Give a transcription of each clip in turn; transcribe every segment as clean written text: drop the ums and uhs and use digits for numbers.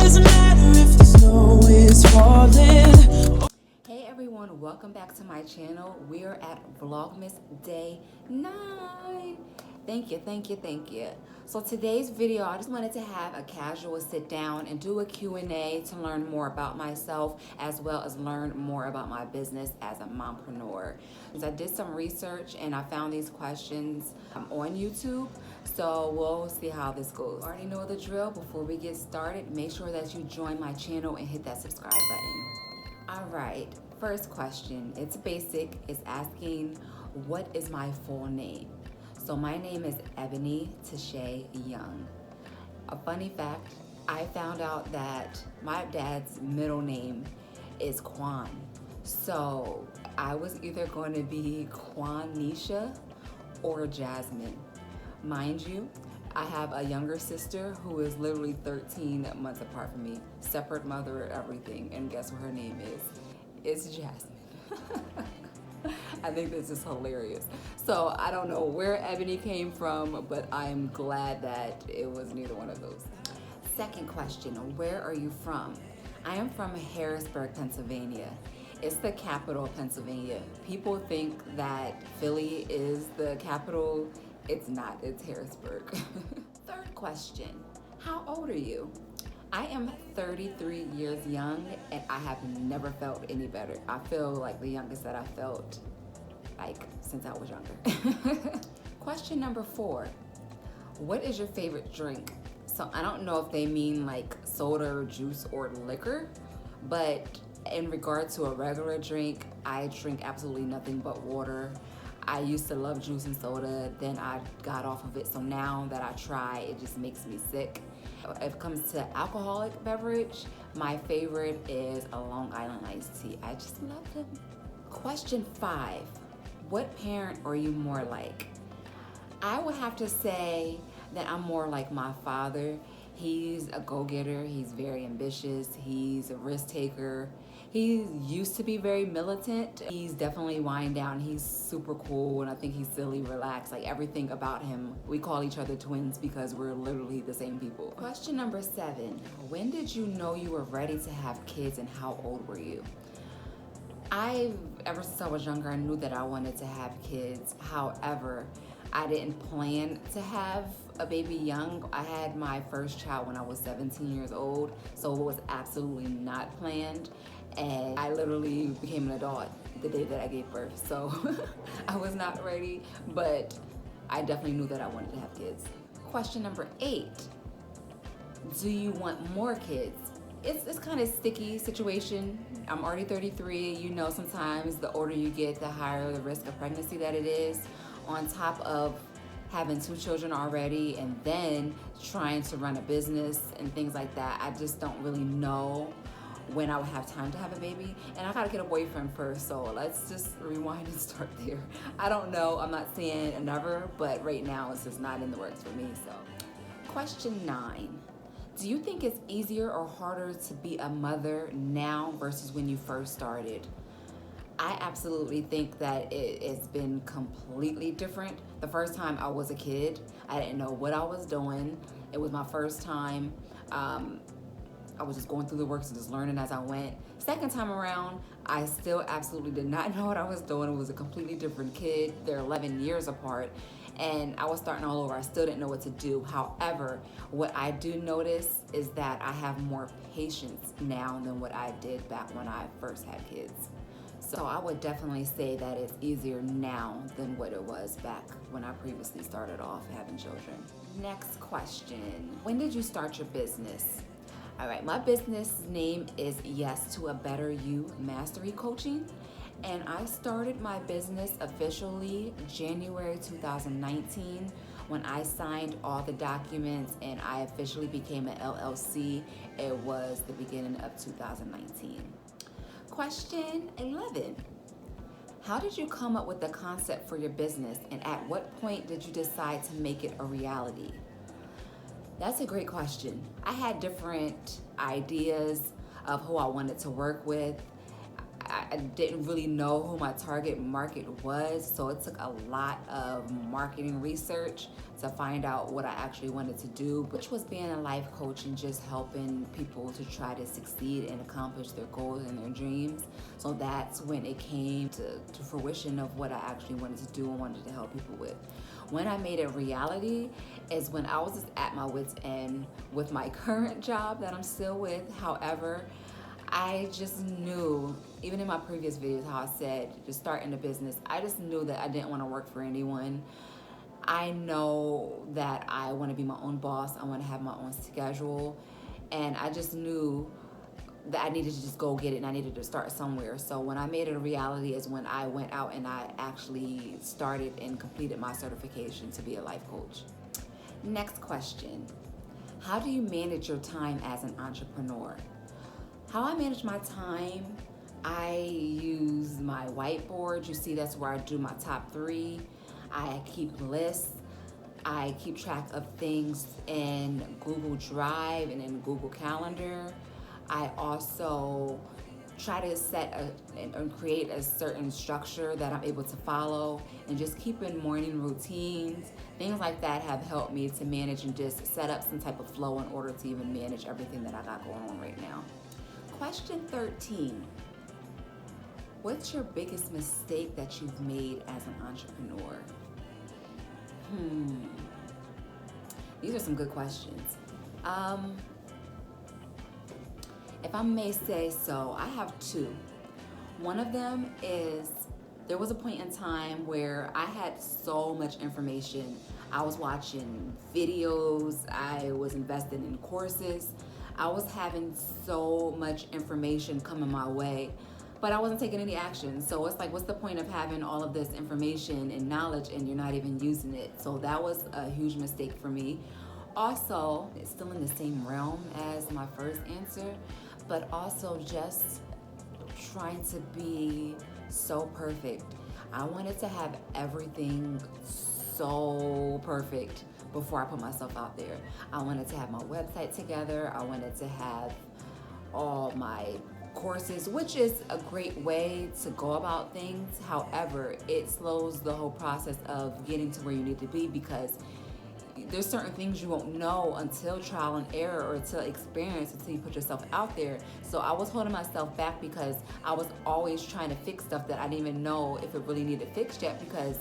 doesn't matter if the snow is falling. Hey everyone, welcome back to my channel. We're at Vlogmas Day 9. Thank you. So today's video, I just wanted to have a casual sit down and do a Q&A to learn more about myself as well as learn more about my business as a mompreneur. I did some research and I found these questions on YouTube, so we'll see how this goes. You already know the drill. Before we get started, make sure that you join my channel and hit that subscribe button. All right, first question. It's basic. It's asking, what is my full name? So my name is Ebony Tashay Young. A funny fact, I found out that my dad's middle name is Quan. So I was either going to be Quanisha or Jasmine. Mind you, I have a younger sister who is literally 13 months apart from me. Separate mother, everything. And guess what her name is? It's Jasmine. I think this is hilarious. So I don't know where Ebony came from, but I'm glad that it was neither one of those. Second question, where are you from? I am from Harrisburg, Pennsylvania. It's the capital of Pennsylvania. People think that Philly is the capital. It's not, it's Harrisburg. Third question, how old are you? I am 33 years young and I have never felt any better. I feel like the youngest that I felt like since I was younger. Question number 4, what is your favorite drink? So I don't know if they mean like soda or juice or liquor, but in regard to a regular drink, I drink absolutely nothing but water. I used to love juice and soda, then I got off of it, so now that I try, it just makes me sick. If it comes to alcoholic beverage, my favorite is a Long Island iced tea. I just love them. Question 5, what parent are you more like? I would have to say that I'm more like my father. He's a go-getter, he's very ambitious, he's a risk taker. He used to be very militant. He's definitely wind down. He's super cool and I think he's silly, relaxed, like everything about him. We call each other twins because we're literally the same people. Question number 7, when did you know you were ready to have kids and how old were you? Ever since I was younger, I knew that I wanted to have kids. However, I didn't plan to have a baby young. I had my first child when I was 17 years old, so it was absolutely not planned. And I literally became an adult the day that I gave birth, so I was not ready, but I definitely knew that I wanted to have kids. Question number 8, do you want more kids? It's kind of sticky situation. I'm already 33. You know, sometimes the older you get, the higher the risk of pregnancy that it is. On top of having 2 children already and then trying to run a business and things like that, I just don't really know when I would have time to have a baby. And I gotta get a boyfriend first, so let's just rewind and start there. I don't know, I'm not saying never, but right now it's just not in the works for me, so. Question 9. Do you think it's easier or harder to be a mother now versus when you first started? I absolutely think that it's been completely different. The first time I was a kid, I didn't know what I was doing. It was my first time. I was just going through the works and just learning as I went. Second time around, I still absolutely did not know what I was doing. It was a completely different kid. They're 11 years apart. And I was starting all over. I still didn't know what to do. However, what I do notice is that I have more patience now than what I did back when I first had kids. So I would definitely say that it's easier now than what it was back when I previously started off having children. Next question, when did you start your business? All right, my business name is Yes to a Better You Mastery Coaching. And I started my business officially January 2019 when I signed all the documents and I officially became an LLC. It was the beginning of 2019. Question 11. How did you come up with the concept for your business and at what point did you decide to make it a reality? That's a great question. I had different ideas of who I wanted to work with. I didn't really know who my target market was, so it took a lot of marketing research to find out what I actually wanted to do, which was being a life coach and just helping people to try to succeed and accomplish their goals and their dreams. So that's when it came to fruition of what I actually wanted to do and wanted to help people with. When I made it reality is when I was just at my wit's end with my current job that I'm still with. However, I just knew, even in my previous videos, how I said, just starting a business, I just knew that I didn't want to work for anyone. I know that I want to be my own boss. I want to have my own schedule. And I just knew that I needed to just go get it and I needed to start somewhere. So when I made it a reality is when I went out and I actually started and completed my certification to be a life coach. Next question. How do you manage your time as an entrepreneur? How I manage my time, I use my whiteboard. You see, that's where I do my top 3. I keep lists. I keep track of things in Google Drive and in Google Calendar. I also try to set and create a certain structure that I'm able to follow, and just keeping morning routines. Things like that have helped me to manage and just set up some type of flow in order to even manage everything that I got going on right now. Question 13. What's your biggest mistake that you've made as an entrepreneur? These are some good questions. If I may say so, I have 2. One of them is there was a point in time where I had so much information. I was watching videos, I was investing in courses, I was having so much information coming my way, but I wasn't taking any action. So it's like, what's the point of having all of this information and knowledge and you're not even using it? So that was a huge mistake for me. Also, it's still in the same realm as my first answer, but also just trying to be so perfect. I wanted to have everything so perfect before I put myself out there. I wanted to have my website together. I wanted to have all my courses, which is a great way to go about things. However, it slows the whole process of getting to where you need to be, because there's certain things you won't know until trial and error or until experience, until you put yourself out there. So I was holding myself back because I was always trying to fix stuff that I didn't even know if it really needed fixed yet, because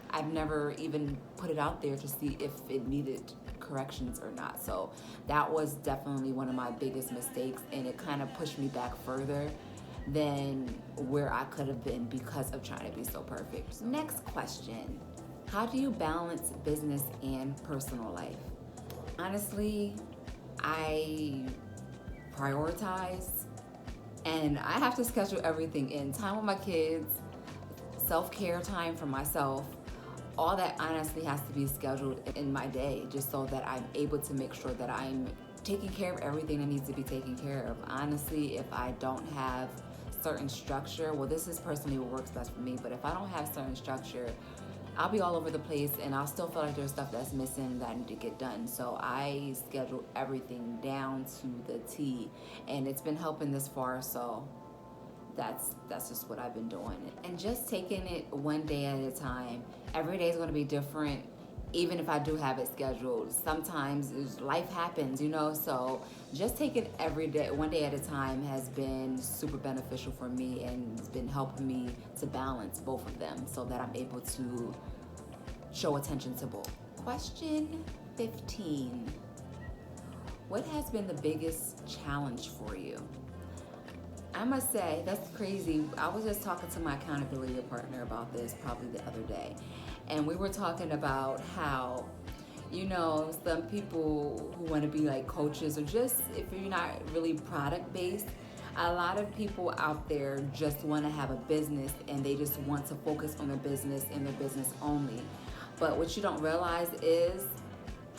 I've never even put it out there to see if it needed corrections or not. So that was definitely one of my biggest mistakes, and it kind of pushed me back further than where I could have been because of trying to be so perfect. Next question. How do you balance business and personal life? Honestly, I prioritize, and I have to schedule everything in. Time with my kids, self-care time for myself, all that honestly has to be scheduled in my day, just so that I'm able to make sure that I'm taking care of everything that needs to be taken care of. Honestly, if I don't have certain structure, well, this is personally what works best for me, but if I don't have certain structure, I'll be all over the place and I'll still feel like there's stuff that's missing that I need to get done. So I schedule everything down to the T, and it's been helping this far, so that's just what I've been doing. And just taking it one day at a time. Every day is going to be different, even if I do have it scheduled. Sometimes life happens, you know, so just take it every day, one day at a time, has been super beneficial for me, and it's been helping me to balance both of them so that I'm able to show attention to both. Question 15. What has been the biggest challenge for you? I must say, that's crazy. I was just talking to my accountability partner about this probably the other day, and we were talking about how, you know, some people who want to be like coaches, or just if you're not really product-based, a lot of people out there just want to have a business and they just want to focus on their business and their business only. But what you don't realize is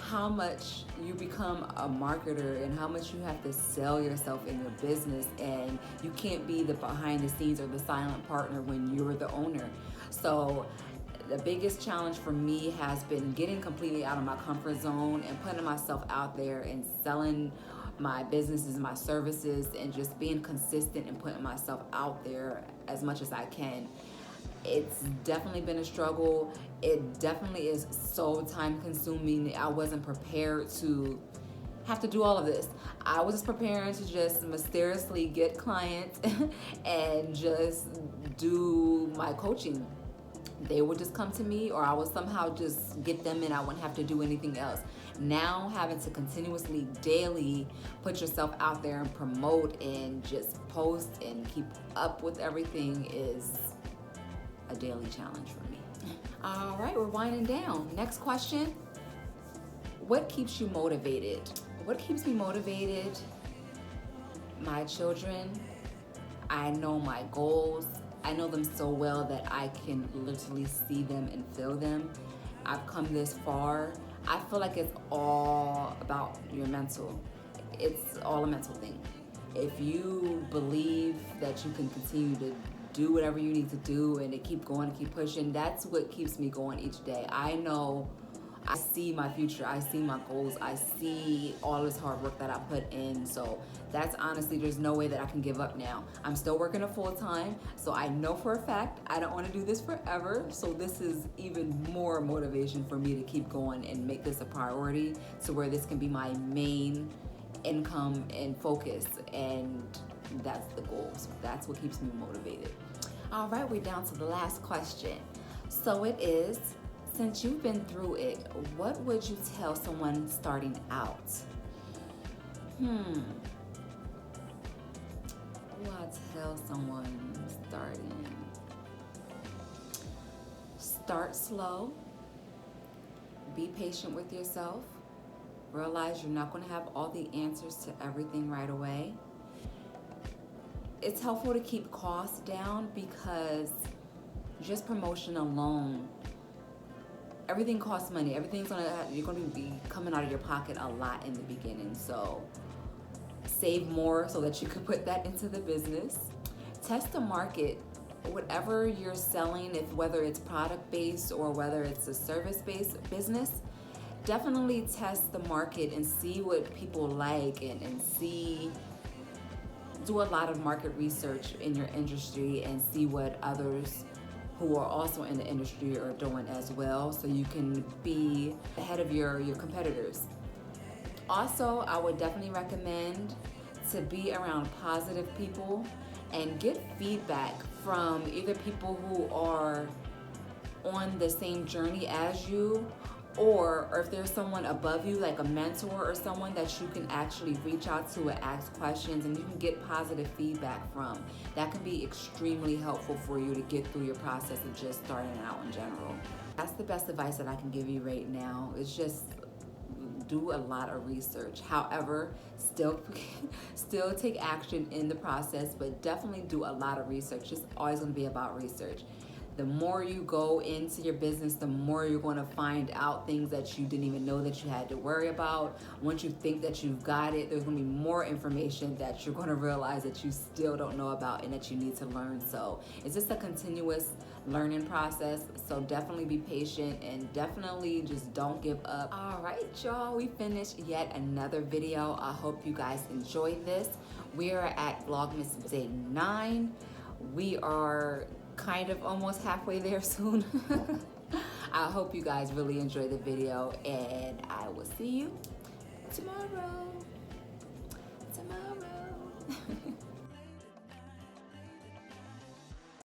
how much you become a marketer and how much you have to sell yourself in your business, and you can't be the behind the scenes or the silent partner when you're the owner. So The biggest challenge for me has been getting completely out of my comfort zone and putting myself out there and selling my businesses, my services, and just being consistent and putting myself out there as much as I can. It's definitely been a struggle. It definitely is so time consuming. I wasn't prepared to have to do all of this. I was just preparing to just mysteriously get clients and just do my coaching. They would just come to me, or I would somehow just get them and I wouldn't have to do anything else. Now having to continuously, daily put yourself out there and promote and just post and keep up with everything is a daily challenge for me. All right, we're winding down. Next question. What keeps you motivated? What keeps me motivated? My children. I know my goals. I know them so well that I can literally see them and feel them. I've come this far. I feel like it's all about your mental. It's all a mental thing. If you believe that you can continue to do whatever you need to do and to keep going, keep pushing, that's what keeps me going each day. I know, I see my future, I see my goals, I see all this hard work that I put in. So that's honestly, there's no way that I can give up now. I'm still working a full time, so I know for a fact I don't want to do this forever. So this is even more motivation for me to keep going and make this a priority to where this can be my main income and focus, and that's the goal. So that's what keeps me motivated. All right, we're down to the last question. So it is, since you've been through it, what would you tell someone starting out? What do I tell someone starting? Start slow. Be patient with yourself. Realize you're not going to have all the answers to everything right away. It's helpful to keep costs down because just promotion alone, everything costs money. You're going to be coming out of your pocket a lot in the beginning. So save more so that you can put that into the business. Test the market. Whatever you're selling, whether it's product-based or whether it's a service-based business, definitely test the market and see what people like and do a lot of market research in your industry and see what others who are also in the industry are doing as well, so you can be ahead of your competitors. Also, I would definitely recommend to be around positive people and get feedback from either people who are on the same journey as you, or if there's someone above you, like a mentor or someone that you can actually reach out to and ask questions and you can get positive feedback from. That can be extremely helpful for you to get through your process of just starting out in general. That's the best advice that I can give you right now. It's just do a lot of research. However, still take action in the process, but definitely do a lot of research. It's always going to be about research. The more you go into your business, the more you're going to find out things that you didn't even know that you had to worry about. Once you think that you've got it, there's going to be more information that you're going to realize that you still don't know about and that you need to learn. So it's just a continuous learning process. So definitely be patient and definitely just don't give up. All right, y'all, we finished yet another video. I hope you guys enjoyed this. We are at Vlogmas Day 9. We are kind of almost halfway there soon. I hope you guys really enjoyed the video, and I will see you tomorrow.